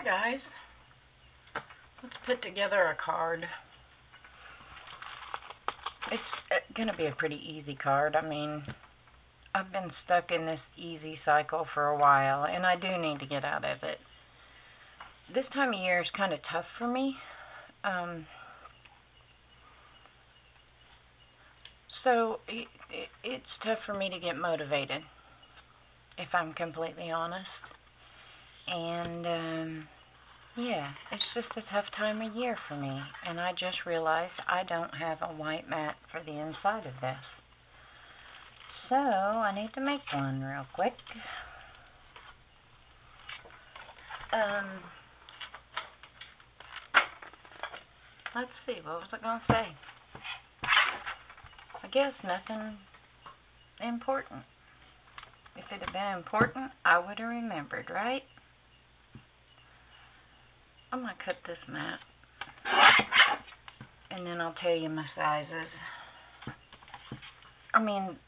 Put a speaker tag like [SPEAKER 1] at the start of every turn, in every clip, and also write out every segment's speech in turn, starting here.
[SPEAKER 1] guys. Let's put together a card. It's going to be a pretty easy card. I mean, I've been stuck in this easy cycle for a while, and I do need to get out of it. This time of year is kind of tough for me. So it's tough for me to get motivated, if I'm completely honest. And yeah, it's just a tough time of year for me. And I just realized I don't have a white mat for the inside of this. So I need to make one real quick. Let's see, what was I going to say? I guess nothing important. If it had been important, I would have remembered, right? I'm going to cut this mat, and then I'll tell you my sizes. I mean,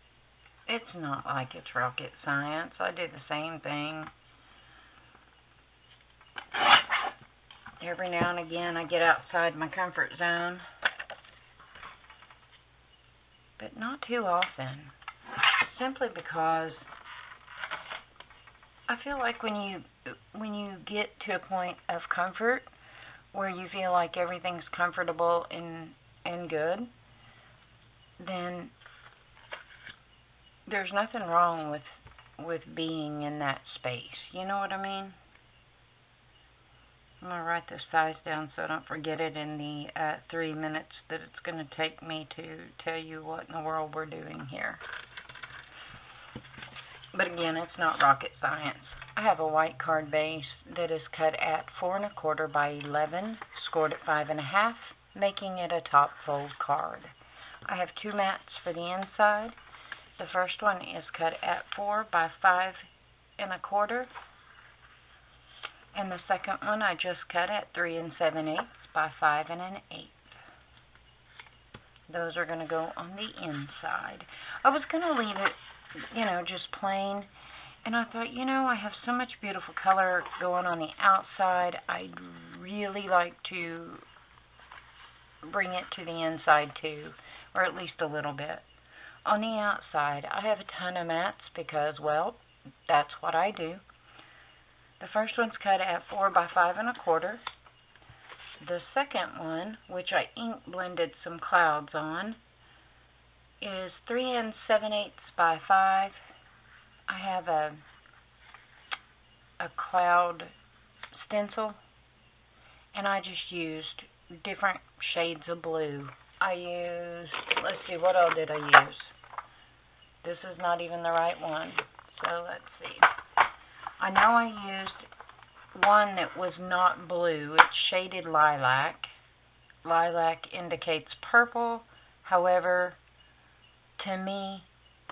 [SPEAKER 1] it's not like it's rocket science. I do the same thing. Every now and again, I get outside my comfort zone, but not too often, simply because I feel like when you get to a point of comfort where you feel like everything's comfortable and good, then there's nothing wrong with being in that space. You know what I mean? I'm going to write this size down so I don't forget it in the 3 minutes that it's going to take me to tell you what in the world we're doing here. But again, it's not rocket science. I have a white card base that is cut at 4 1/4 by 11, scored at 5 1/2, making it a top fold card. I have 2 mats for the inside. The first one is cut at 4 by 5 1/4, and the second one I just cut at 3 7/8 by 5 1/8. Those are going to go on the inside. I was going to leave it, just plain. And I thought, I have so much beautiful color going on the outside. I'd really like to bring it to the inside too, or at least a little bit. On the outside, I have a ton of mats because, well, that's what I do. The first one's cut at 4 by 5 1/4. The second one, which I ink blended some clouds on, is 3 7/8 by 5. I have a cloud stencil, and I just used different shades of blue. I used, let's see, what all did I use? This is not even the right one, so let's see. I know I used one that was not blue. It's shaded lilac. Lilac indicates purple. However, to me,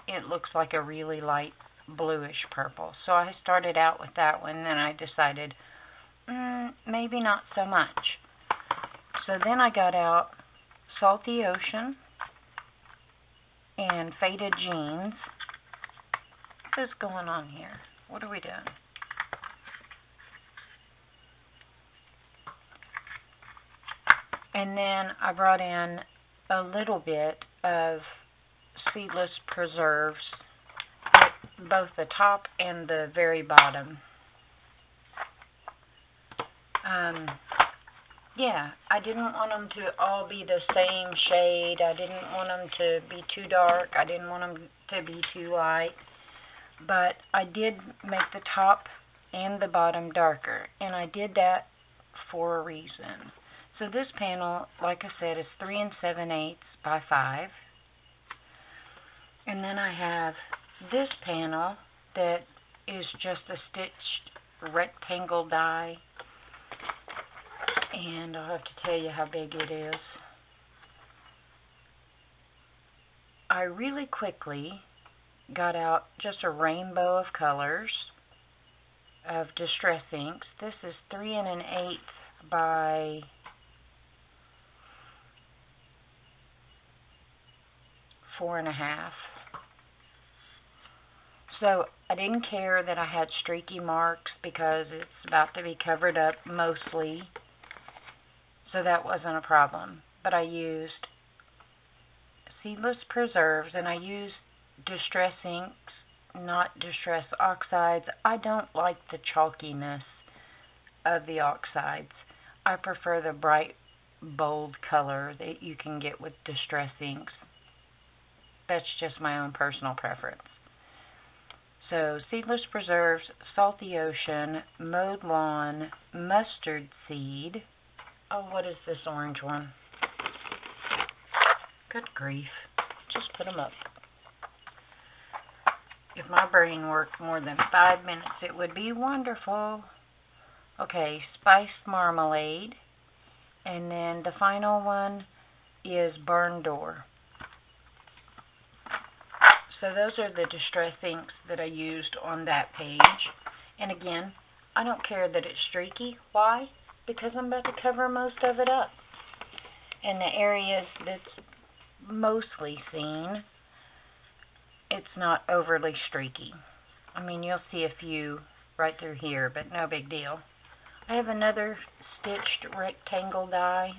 [SPEAKER 1] it looks like a really light bluish purple. So I started out with that one, then I decided maybe not so much. So then I got out Salty Ocean and Faded Jeans. What is going on here? What are we doing? And then I brought in a little bit of Seedless Preserves, both the top and the very bottom. Yeah, I didn't want them to all be the same shade. I didn't want them to be too dark. I didn't want them to be too light. But I did make the top and the bottom darker, and I did that for a reason. So this panel, like I said, is 3 7/8 by 5. And then I have this panel that is just a stitched rectangle die, and I'll have to tell you how big it is. I really quickly got out just a rainbow of colors of Distress inks. This is 3 1/8 by 4 1/2. So I didn't care that I had streaky marks because it's about to be covered up mostly, so that wasn't a problem. But I used seedless preserves, and I used Distress inks, not Distress oxides. I don't like the chalkiness of the oxides. I prefer the bright, bold color that you can get with Distress inks. That's just my own personal preference. So, seedless preserves, salty ocean, mowed lawn, mustard seed. Oh, what is this orange one? Good grief. Just put them up. If my brain worked more than 5 minutes, it would be wonderful. Okay, spiced marmalade. And then the final one is Burn Door. So those are the Distress inks that I used on that page. And again, I don't care that it's streaky. Why? Because I'm about to cover most of it up. And the areas that's mostly seen, it's not overly streaky. I mean, you'll see a few right through here, but no big deal. I have another stitched rectangle die.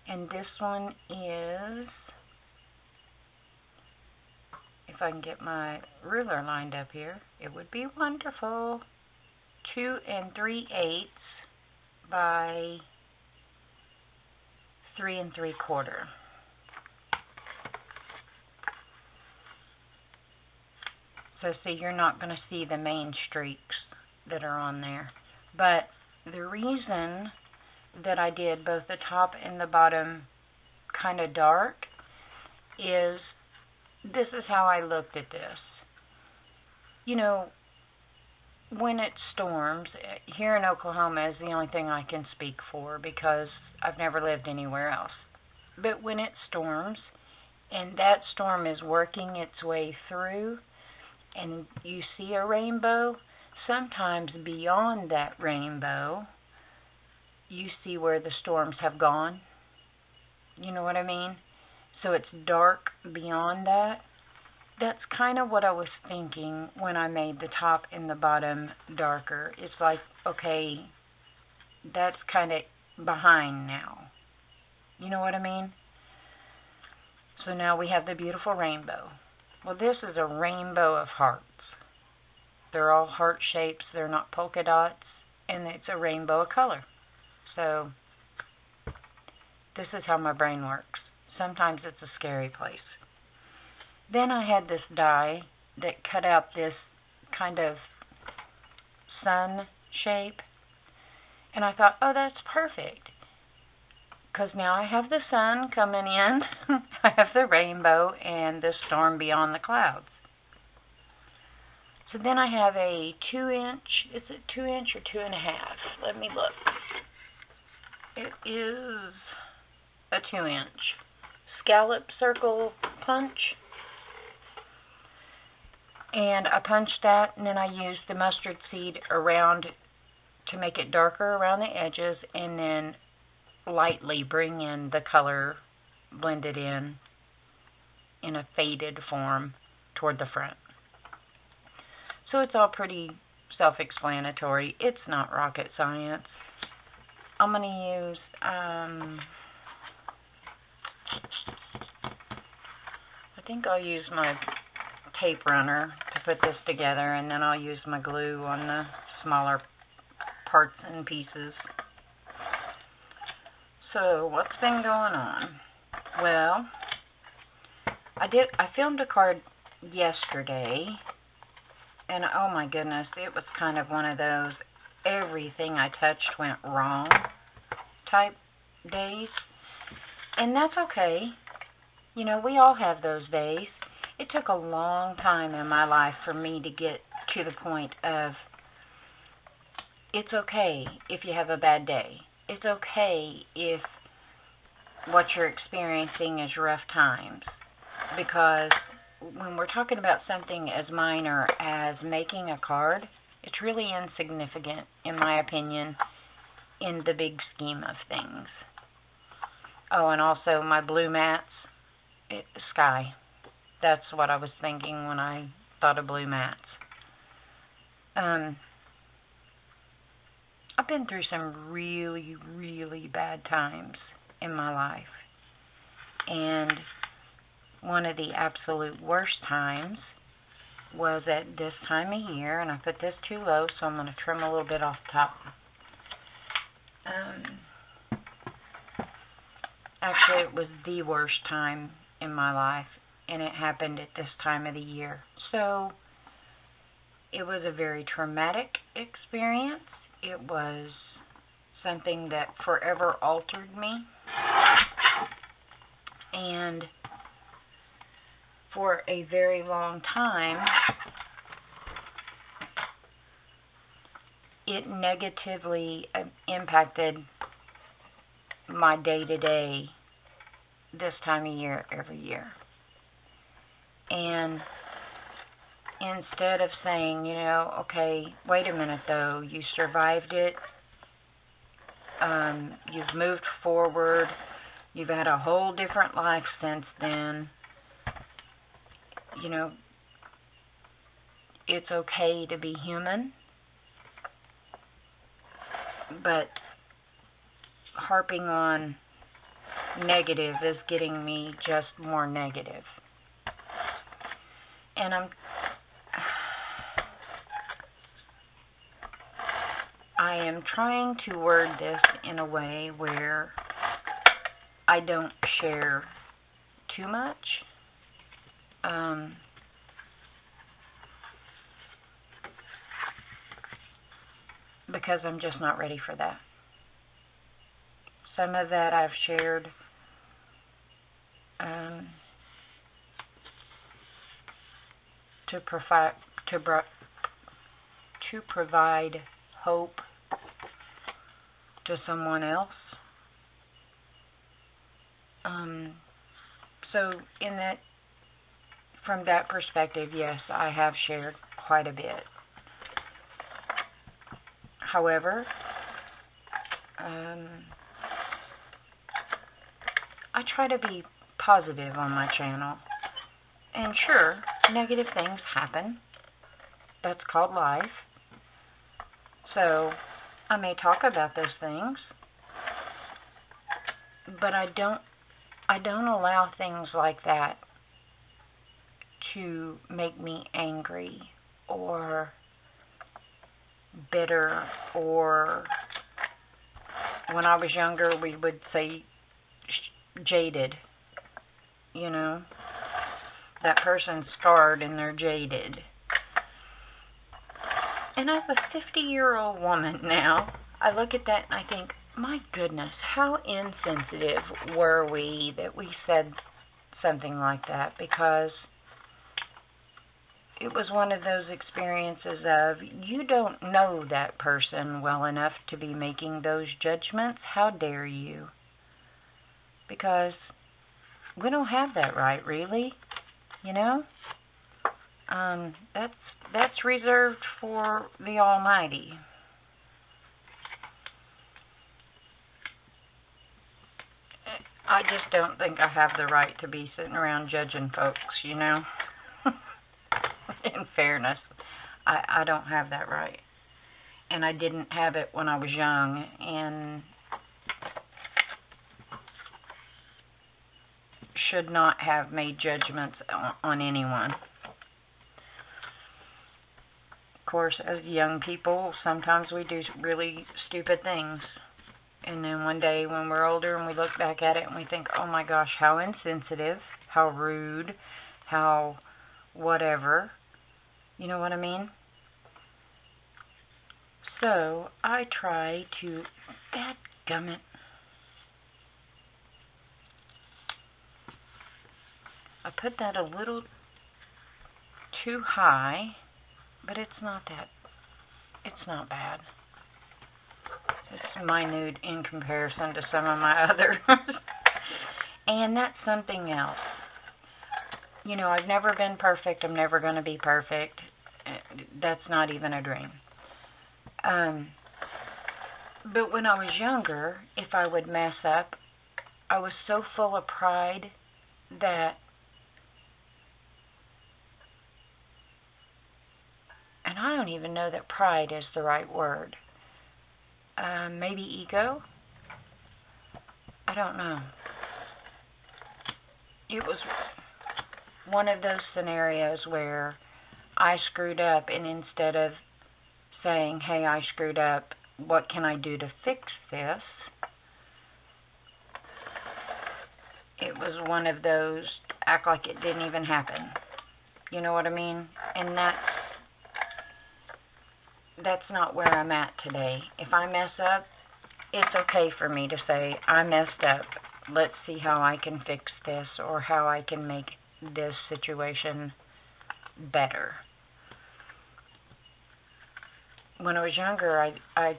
[SPEAKER 1] And this one is, if I can get my ruler lined up here, it would be wonderful. 2 3/8 by 3 3/4. So see, you're not going to see the main streaks that are on there. But the reason that I did both the top and the bottom kind of dark is this is how I looked at this. You know, when it storms, here in Oklahoma is the only thing I can speak for because I've never lived anywhere else. But when it storms, and that storm is working its way through, and you see a rainbow, sometimes beyond that rainbow, you see where the storms have gone. You know what I mean? So it's dark beyond that. That's kind of what I was thinking when I made the top and the bottom darker. It's like, okay, that's kind of behind now. You know what I mean? So now we have the beautiful rainbow. Well, this is a rainbow of hearts. They're all heart shapes. They're not polka dots. And it's a rainbow of color. So this is how my brain works. Sometimes it's a scary place. Then I had this die that cut out this kind of sun shape. And I thought, oh, that's perfect. Because now I have the sun coming in. I have the rainbow and the storm beyond the clouds. So then I have a 2-inch, is it 2-inch or 2.5? Let me look. It is a 2-inch scallop circle punch. And I punched that, and then I used the mustard seed around to make it darker around the edges, and then lightly bring in the color, blend it in a faded form toward the front. So it's all pretty self-explanatory. It's not rocket science. I'm going to use I think I'll use my tape runner to put this together, and then I'll use my glue on the smaller parts and pieces. So what's been going on? Well, I filmed a card yesterday, and oh my goodness, it was kind of one of those everything I touched went wrong type days. And that's okay. You know, we all have those days. It took a long time in my life for me to get to the point of it's okay if you have a bad day. It's okay if what you're experiencing is rough times. Because when we're talking about something as minor as making a card, it's really insignificant, in my opinion, in the big scheme of things. Oh, and also my blue mats, sky. That's what I was thinking when I thought of blue mats. I've been through some really, really bad times in my life. And one of the absolute worst times was at this time of year, and I put this too low, so I'm going to trim a little bit off the top. Actually, it was the worst time in my life, and it happened at this time of the year. So, it was a very traumatic experience. It was something that forever altered me. And for a very long time, it negatively impacted my day-to-day this time of year every year. And instead of saying, okay, wait a minute though, you survived it, you've moved forward, you've had a whole different life since then, it's okay to be human, but harping on negative is getting me just more negative. And I am trying to word this in a way where I don't share too much. Because I'm just not ready for that. Some of that I've shared to provide hope to someone else. So from that perspective, yes, I have shared quite a bit. However, I try to be positive on my channel. And sure, negative things happen. That's called life. So, I may talk about those things, but I don't allow things like that to make me angry or bitter, or when I was younger we would say jaded. That person's scarred and they're jaded. And as a 50-year-old woman now, I look at that and I think, my goodness, how insensitive were we that we said something like that, because it was one of those experiences of, you don't know that person well enough to be making those judgments. How dare you? Because we don't have that right, really. That's reserved for the Almighty. I just don't think I have the right to be sitting around judging folks, In fairness, I don't have that right. And I didn't have it when I was young, and should not have made judgments on anyone. Of course, as young people, sometimes we do really stupid things. And then one day when we're older and we look back at it and we think, oh my gosh, how insensitive, how rude, how whatever. You know what I mean? So, I try to, dadgummit, I put that a little too high, but it's not bad. It's minute in comparison to some of my others. And that's something else. I've never been perfect. I'm never going to be perfect. That's not even a dream. But when I was younger, if I would mess up, I was so full of pride that I don't even know that pride is the right word. Maybe ego? I don't know. It was one of those scenarios where I screwed up, and instead of saying, hey, I screwed up, what can I do to fix this? It was one of those, act like it didn't even happen. You know what I mean? And that's not where I'm at today. If I mess up, it's okay for me to say, I messed up. Let's see how I can fix this, or how I can make this situation better. When I was younger, I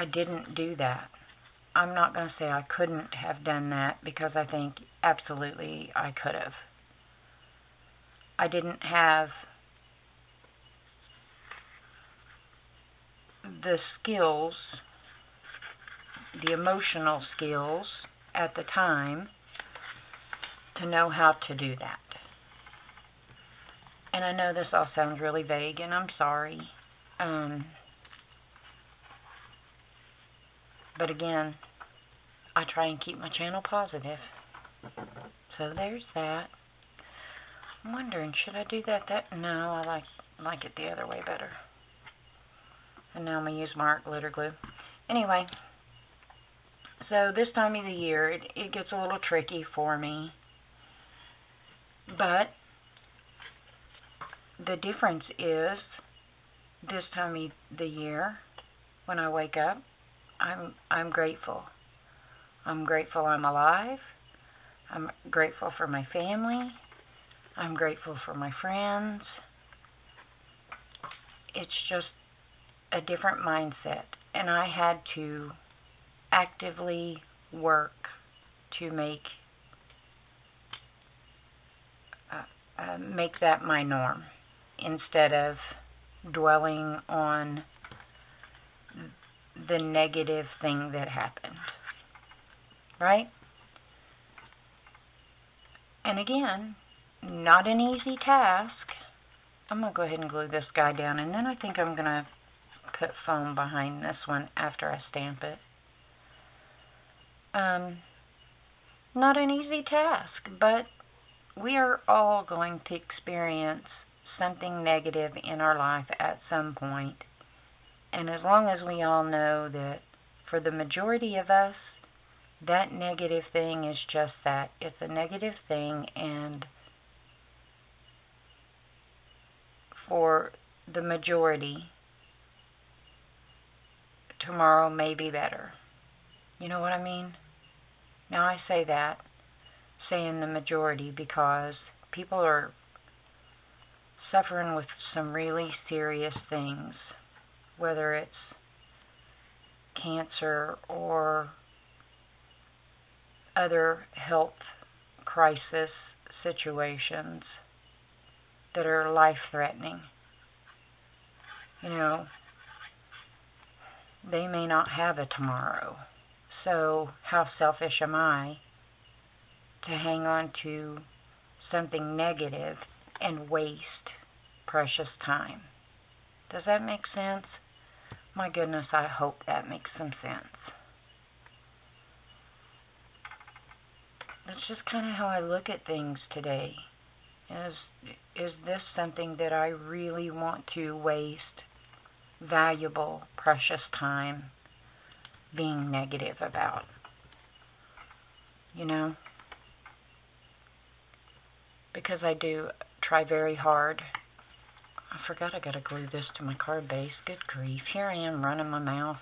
[SPEAKER 1] didn't do that. I'm not going to say I couldn't have done that, because I think absolutely I could have. I didn't have the skills, the emotional skills at the time to know how to do that. And I know this all sounds really vague, and I'm sorry. But again, I try and keep my channel positive. So there's that. I'm wondering, should I do that? No, I like it the other way better. And now I'm going to use my art glitter glue. Anyway, so this time of the year, it gets a little tricky for me. But the difference is, this time of the year, when I wake up, I'm grateful. I'm grateful I'm alive. I'm grateful for my family. I'm grateful for my friends. It's just a different mindset, and I had to actively work to make that my norm, instead of dwelling on the negative thing that happened. Right? And again, not an easy task. I'm going to go ahead and glue this guy down, and then I think I'm going to put foam behind this one after I stamp it. Not an easy task, but we are all going to experience something negative in our life at some point. And as long as we all know that for the majority of us, that negative thing is just that. It's a negative thing, and for the majority, tomorrow may be better. You know what I mean? Now I say that, saying the majority, because people are suffering with some really serious things, whether it's cancer or other health crisis situations that are life-threatening. You know, they may not have a tomorrow. So how selfish am I to hang on to something negative and waste precious time? Does that make sense? My goodness, I hope that makes some sense. That's just kind of how I look at things today. Is this something that I really want to waste valuable, precious time being negative about? You know? Because I do try very hard. I forgot I gotta glue this to my card base. Good grief. Here I am running my mouth.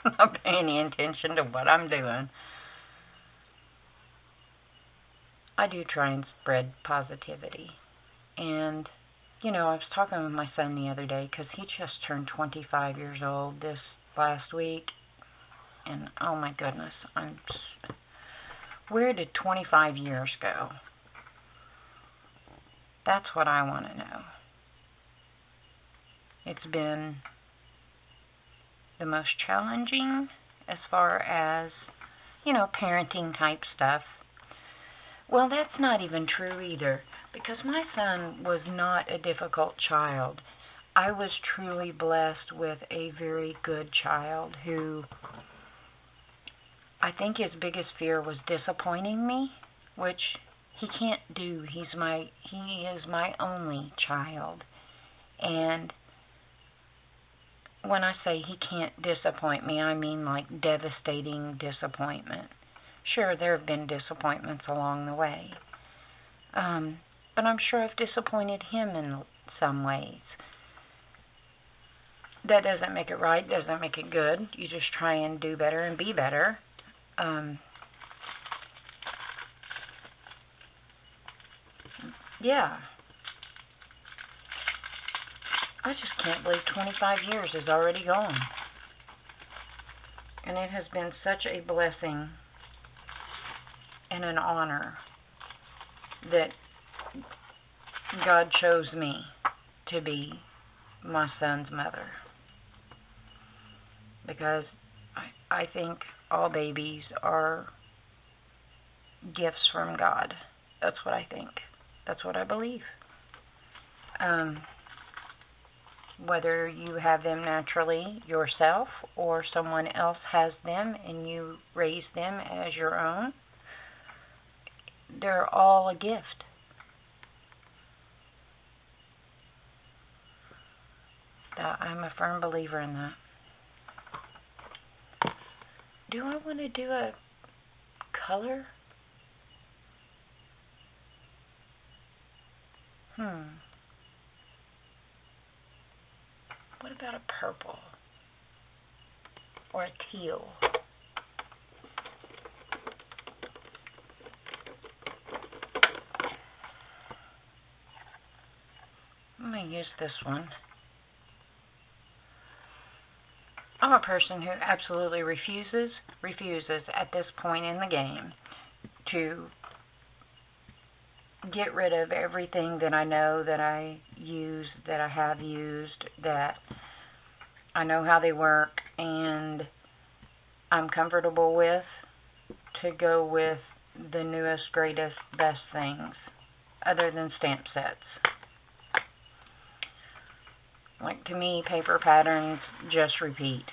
[SPEAKER 1] Not paying any attention to what I'm doing. I do try and spread positivity. And, you know, I was talking with my son the other day, because he just turned 25 years old this last week. And, oh my goodness, where did 25 years go? That's what I want to know. It's been the most challenging as far as, you know, parenting type stuff. Well, that's not even true either, because my son was not a difficult child. I was truly blessed with a very good child who I think his biggest fear was disappointing me, which he can't do. He is my only child. And when I say he can't disappoint me, I mean like devastating disappointment. Sure, there have been disappointments along the way. But I'm sure I've disappointed him in some ways. That doesn't make it right, doesn't make it good. You just try and do better and be better. Yeah. I just can't believe 25 years is already gone. And it has been such a blessing and an honor that God chose me to be my son's mother. Because I think all babies are gifts from God. That's what I think. That's what I believe. Whether you have them naturally yourself or someone else has them and you raise them as your own, they're all a gift. I'm a firm believer in that. Do I want to do a color? What about a purple? Or a teal? I'm going to use this one. I'm a person who absolutely refuses at this point in the game to get rid of everything that I know that I use, that I have used, that I know how they work, and I'm comfortable with, to go with the newest, greatest, best things, other than stamp sets. Like, to me, paper patterns just repeat.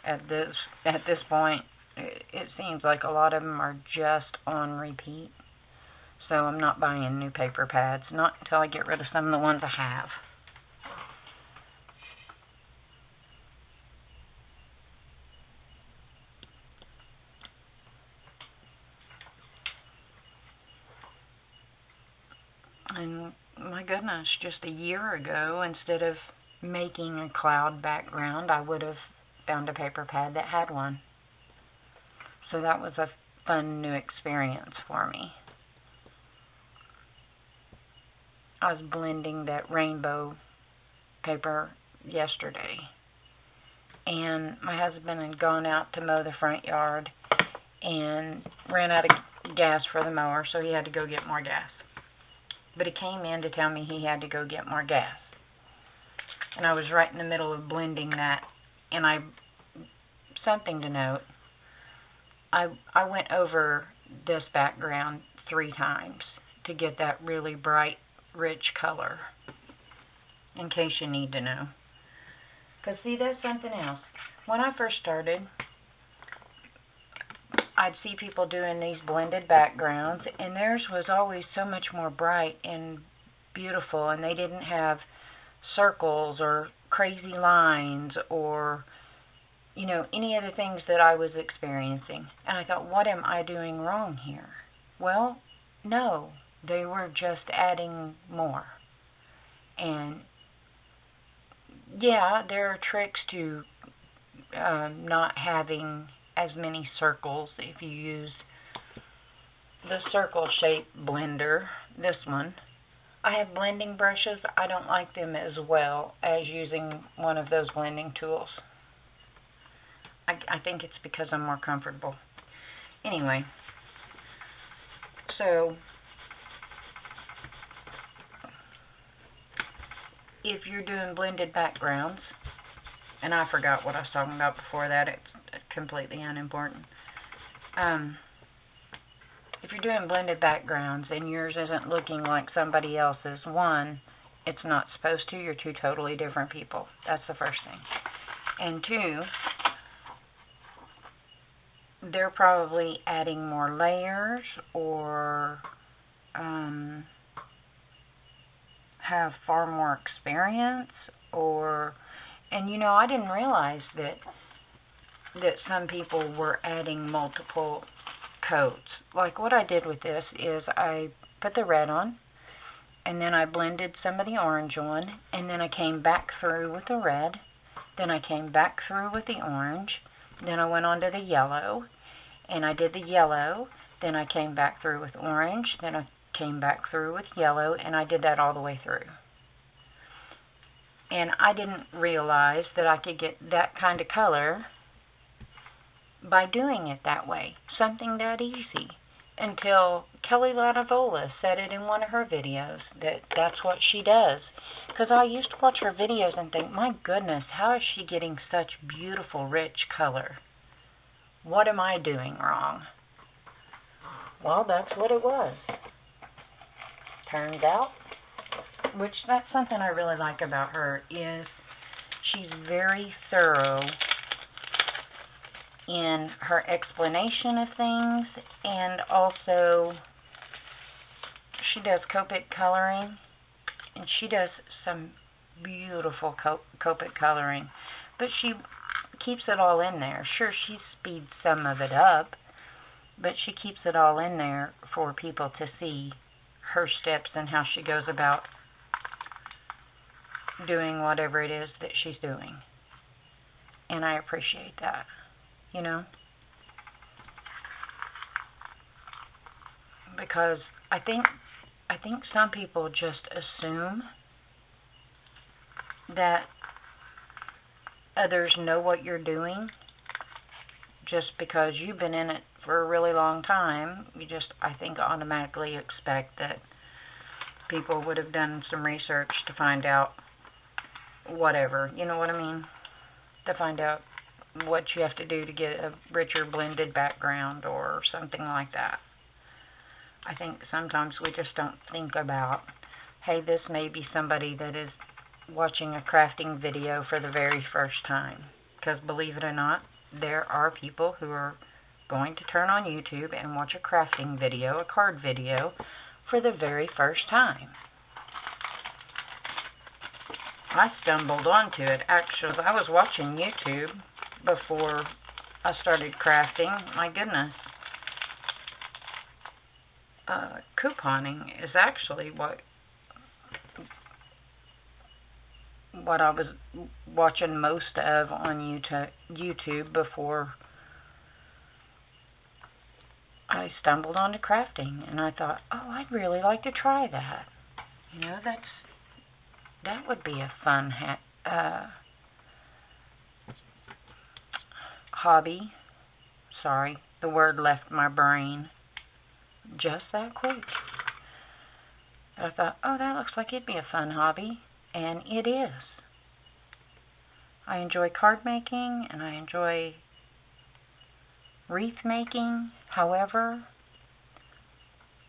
[SPEAKER 1] At this point, it seems like a lot of them are just on repeat. So I'm not buying new paper pads, not until I get rid of some of the ones I have. And my goodness, just a year ago, instead of making a cloud background, I would have found a paper pad that had one. So that was a fun new experience for me. I was blending that rainbow paper yesterday, and my husband had gone out to mow the front yard and ran out of gas for the mower, so he had to go get more gas. But he came in to tell me he had to go get more gas. And I was right in the middle of blending that, and something to note, I went over this background 3 times to get that really bright, rich color, in case you need to know. Because, see, that's something else. When I first started, I'd see people doing these blended backgrounds, and theirs was always so much more bright and beautiful, and they didn't have circles or crazy lines or, you know, any of the things that I was experiencing. And I thought, what am I doing wrong here? Well, no, they were just adding more. And yeah, there are tricks to not having as many circles if you use the circle shape blender, this one. I have blending brushes. I don't like them as well as using one of those blending tools. I think it's because I'm more comfortable. Anyway, so if you're doing blended backgrounds, and I forgot what I was talking about before that, it's completely unimportant. If you're doing blended backgrounds and yours isn't looking like somebody else's, one, It's not supposed to. You're two totally different people. That's the first thing. And two, they're probably adding more layers or have far more experience, or, and you know, I didn't realize that some people were adding multiple coats. Like what I did with this is I put the red on, and then I blended some of the orange on, and then I came back through with the red, then I came back through with the orange, then I went on to the yellow, and I did the yellow, then I came back through with orange, then I came back through with yellow, and I did that all the way through. And I didn't realize that I could get that kind of color by doing it that way, something that easy, until Kelly Latavola said it in one of her videos, that's what she does. Because I used to watch her videos and think, my goodness, how is she getting such beautiful, rich color? What am I doing wrong? Well, that's what it was. Turns out, which that's something I really like about her, is she's very thorough in her explanation of things, and also she does Copic coloring, and she does some beautiful Copic coloring, but she keeps it all in there. Sure, she speeds some of it up, but she keeps it all in there for people to see her steps and how she goes about doing whatever it is that she's doing. And I appreciate that, you know, because I think some people just assume that others know what you're doing just because you've been in it for a really long time. You just, I think, automatically expect that people would have done some research to find out whatever, you know what I mean? To find out what you have to do to get a richer blended background or something like that. I think sometimes we just don't think about, hey, this may be somebody that is watching a crafting video for the very first time. Because believe it or not, there are people who are going to turn on YouTube and watch a crafting video, a card video, for the very first time. I stumbled onto it, actually. I was watching YouTube before I started crafting. My goodness. Couponing is actually what I was watching most of on YouTube before I stumbled onto crafting, and I thought, oh, I'd really like to try that. You know, that would be a fun hobby. Sorry, the word left my brain just that quick. I thought, oh, that looks like it'd be a fun hobby, and it is. I enjoy card making, and I enjoy wreath making. However,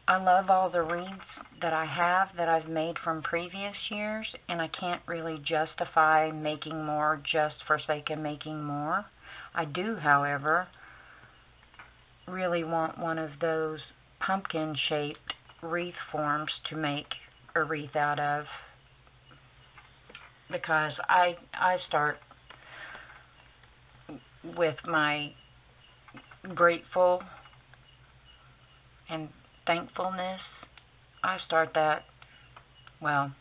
[SPEAKER 1] I love all the wreaths that I have that I've made from previous years, and I can't really justify making more just for sake of making more. I do, however, really want one of those pumpkin-shaped wreath forms to make a wreath out of, because I start with my grateful and thankfulness. I start that, well,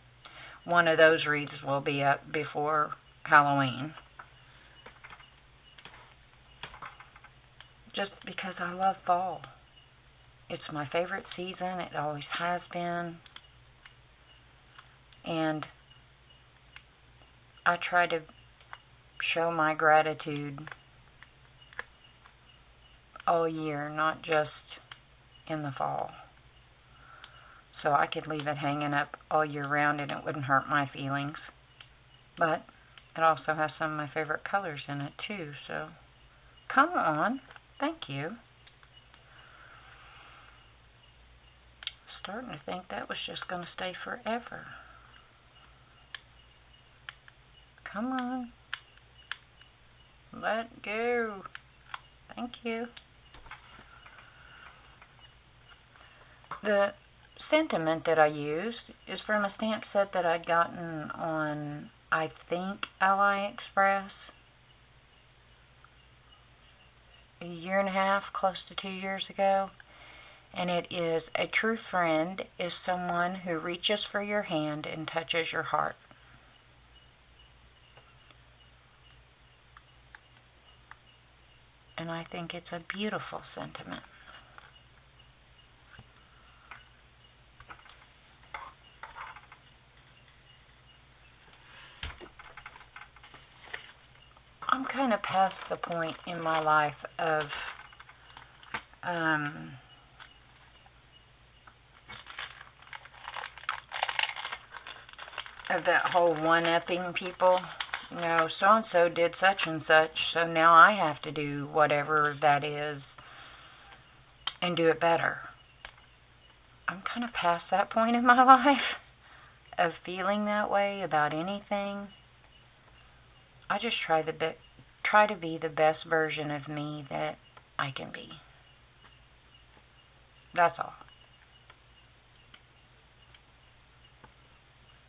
[SPEAKER 1] one of those wreaths will be up before Halloween. Just because I love fall. It's my favorite season. It always has been. And I try to show my gratitude all year, not just in the fall. So I could leave it hanging up all year round and it wouldn't hurt my feelings. But it also has some of my favorite colors in it too, so come on. Thank you. Starting to think that was just going to stay forever. Come on. Let go. Thank you. The sentiment that I used is from a stamp set that I'd gotten on, I think, AliExpress a year and a half, close to 2 years ago. And it is, a true friend is someone who reaches for your hand and touches your heart. And I think it's a beautiful sentiment. I'm kind of past the point in my life of that whole one-upping people. You know, so-and-so did such and such, so now I have to do whatever that is and do it better. I'm kind of past that point in my life of feeling that way about anything. I just try to be the best version of me that I can be. That's all.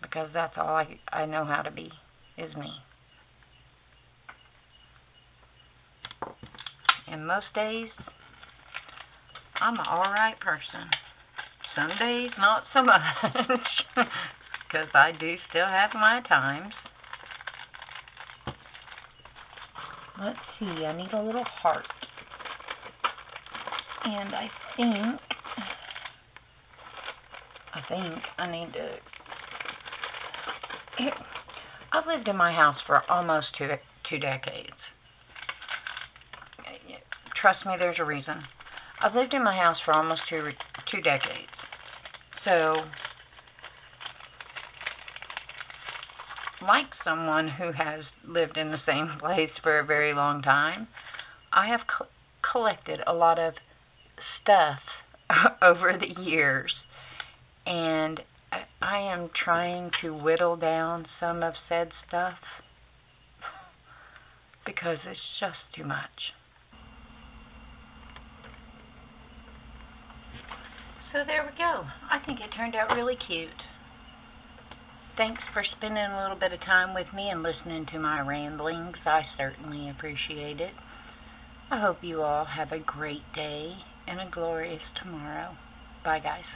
[SPEAKER 1] Because that's all I know how to be, is me. And most days, I'm an alright person. Some days, not so much. Because I do still have my times. Let's see, I need a little heart. And I think I need to... I've lived in my house for almost two decades. Trust me, there's a reason. I've lived in my house for almost two decades. So, like someone who has lived in the same place for a very long time, I have collected a lot of stuff over the years. And I am trying to whittle down some of said stuff because it's just too much. So there we go. I think it turned out really cute. Thanks for spending a little bit of time with me and listening to my ramblings. I certainly appreciate it. I hope you all have a great day and a glorious tomorrow. Bye, guys.